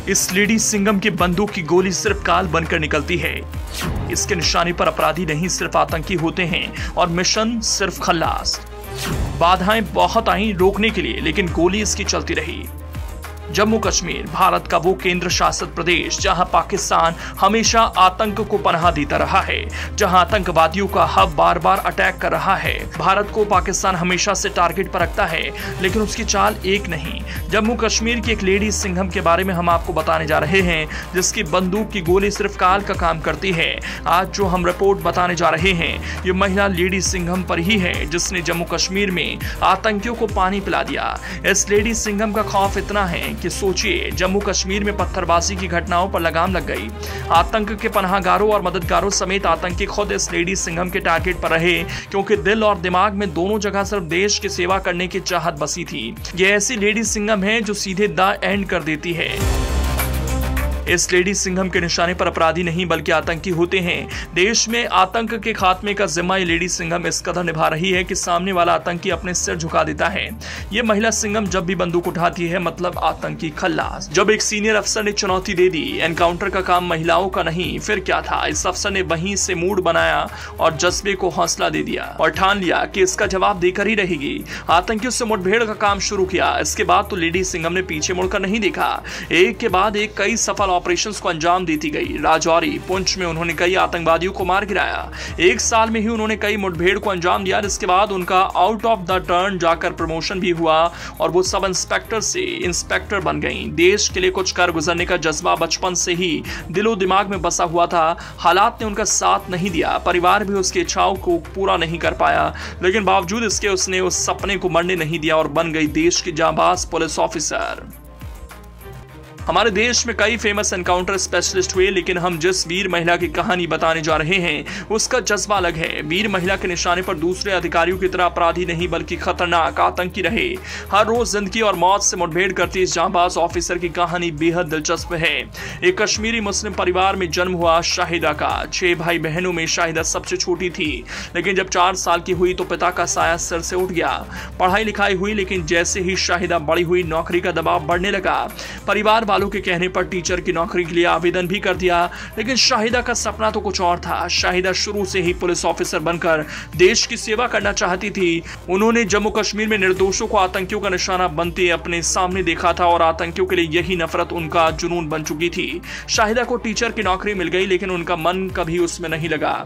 इस लेडी सिंघम की बंदूक की गोली सिर्फ काल बनकर निकलती है। इसके निशाने पर अपराधी नहीं सिर्फ आतंकी होते हैं और मिशन सिर्फ खल्लास। बाधाएं बहुत आई रोकने के लिए, लेकिन गोली इसकी चलती रही। जम्मू कश्मीर भारत का वो केंद्र शासित प्रदेश जहां पाकिस्तान हमेशा आतंक को पनाह देता रहा है, जहां आतंकवादियों का हब बार बार अटैक कर रहा है। भारत को पाकिस्तान हमेशा से टारगेट पर रखता है, लेकिन उसकी चाल एक नहीं। जम्मू कश्मीर की एक लेडी सिंघम के बारे में हम आपको बताने जा रहे हैं, जिसकी बंदूक की गोली सिर्फ काल का काम करती है। आज जो हम रिपोर्ट बताने जा रहे हैं, ये महिला लेडी सिंघम पर ही है, जिसने जम्मू कश्मीर में आतंकियों को पानी पिला दिया। इस लेडी सिंघम का खौफ इतना है कि सोचिए, जम्मू कश्मीर में पत्थरबाजी की घटनाओं पर लगाम लग गई। आतंक के पनाहगारों और मददगारों समेत आतंकी खुद इस लेडी सिंघम के टारगेट पर रहे, क्योंकि दिल और दिमाग में दोनों जगह सिर्फ देश की सेवा करने की चाहत बसी थी। ये ऐसी लेडी सिंघम है जो सीधे द एंड कर देती है। इस लेडी सिंघम के निशाने पर अपराधी नहीं बल्कि आतंकी होते हैं। देश में आतंक के खात्मे का जिम्मा ये लेडी सिंघम इस कदर निभा रही है कि सामने वाला आतंकी अपने सिर झुका देता है। ये महिला सिंघम जब भी बंदूक उठाती है, मतलब आतंकी खल्लास। जब एक सीनियर अफसर ने चुनौती दे दी, एनकाउंटर का काम महिलाओं का नहीं, फिर क्या था? इस अफसर ने वहीं से मूड बनाया और जज्बे को हौसला दे दिया और ठान लिया कि इसका जवाब देकर ही रहेगी। आतंकियों से मुठभेड़ का काम शुरू किया। इसके बाद तो लेडी सिंघम ने पीछे मुड़कर नहीं देखा। एक के बाद एक कई सफल ऑपरेशंस को अंजाम देती गई। राजौरी, पुंछ में उन्होंने कई आतंकवादियों को मार गिराया। एक साल में ही उन्होंने कई मुठभेड़ को अंजाम दिया, जिसके बाद उनका आउट ऑफ द टर्न जाकर प्रमोशन भी हुआ और वो सब इंस्पेक्टर से इंस्पेक्टर बन गई। देश के लिए कुछ कर गुजरने का जज्बा बचपन से ही दिलो दिमाग में बसा हुआ था। हालात ने उनका साथ नहीं दिया, परिवार भी उसकी इच्छाओं को पूरा नहीं कर पाया, लेकिन बावजूद इसके उसने उस सपने को मरने नहीं दिया और बन गई देश की जांबाज पुलिस ऑफिसर। हमारे देश में कई फेमस एनकाउंटर स्पेशलिस्ट हुए, लेकिन हम जिस वीर महिला की कहानी बताने जा रहे हैं, उसका जज्बा अलग है। वीर महिला के निशाने पर दूसरे अधिकारियों की तरह अपराधी नहीं बल्कि खतरनाक आतंकी रहे। हर रोज जिंदगी और मौत से मुठभेड़ करती इस जांबाज ऑफिसर की कहानी बेहद दिलचस्प है। एक कश्मीरी मुस्लिम परिवार में जन्म हुआ शाहिदा का। 6 भाई बहनों में शाहिदा सबसे छोटी थी, लेकिन जब 4 साल की हुई तो पिता का साया सिर से उठ गया। पढ़ाई लिखाई हुई, लेकिन जैसे ही शाहिदा बड़ी हुई, नौकरी का दबाव बढ़ने लगा। परिवार वालों के कहने पर टीचर की नौकरी के लिए आवेदन भी कर दिया, लेकिन शाहिदा का सपना तो कुछ और था। शाहिदा शुरू से ही पुलिस ऑफिसर बनकर देश की सेवा करना चाहती थी। उन्होंने जम्मू कश्मीर में निर्दोषों को आतंकियों का निशाना बनते अपने सामने देखा था और आतंकियों के लिए यही नफरत उनका जुनून बन चुकी थी। शाहिदा को टीचर की नौकरी मिल गई, लेकिन उनका मन कभी उसमें नहीं लगा।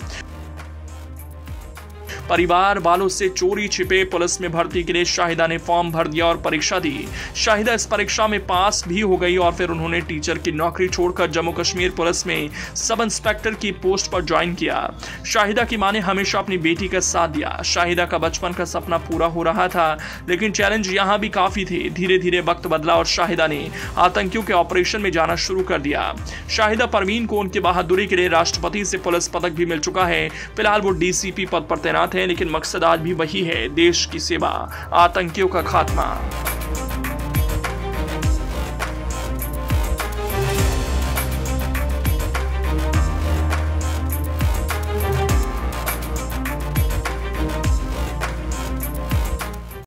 परिवार वालों से चोरी छिपे पुलिस में भर्ती के लिए शाहिदा ने फॉर्म भर दिया और परीक्षा दी। शाहिदा इस परीक्षा में पास भी हो गई और फिर उन्होंने टीचर की नौकरी छोड़कर जम्मू कश्मीर पुलिस में सब इंस्पेक्टर की पोस्ट पर ज्वाइन किया। शाहिदा की मां ने हमेशा अपनी बेटी का साथ दिया। शाहिदा का बचपन का सपना पूरा हो रहा था, लेकिन चैलेंज यहाँ भी काफी थे। धीरे धीरे वक्त बदला और शाहिदा ने आतंकियों के ऑपरेशन में जाना शुरू कर दिया। शाहिदा परवीन को उनकी बहादुरी के लिए राष्ट्रपति से पुलिस पदक भी मिल चुका है। फिलहाल वो डीसीपी पद पर तैनात है, लेकिन मकसद आज भी वही है, देश की सेवा, आतंकियों का खात्मा।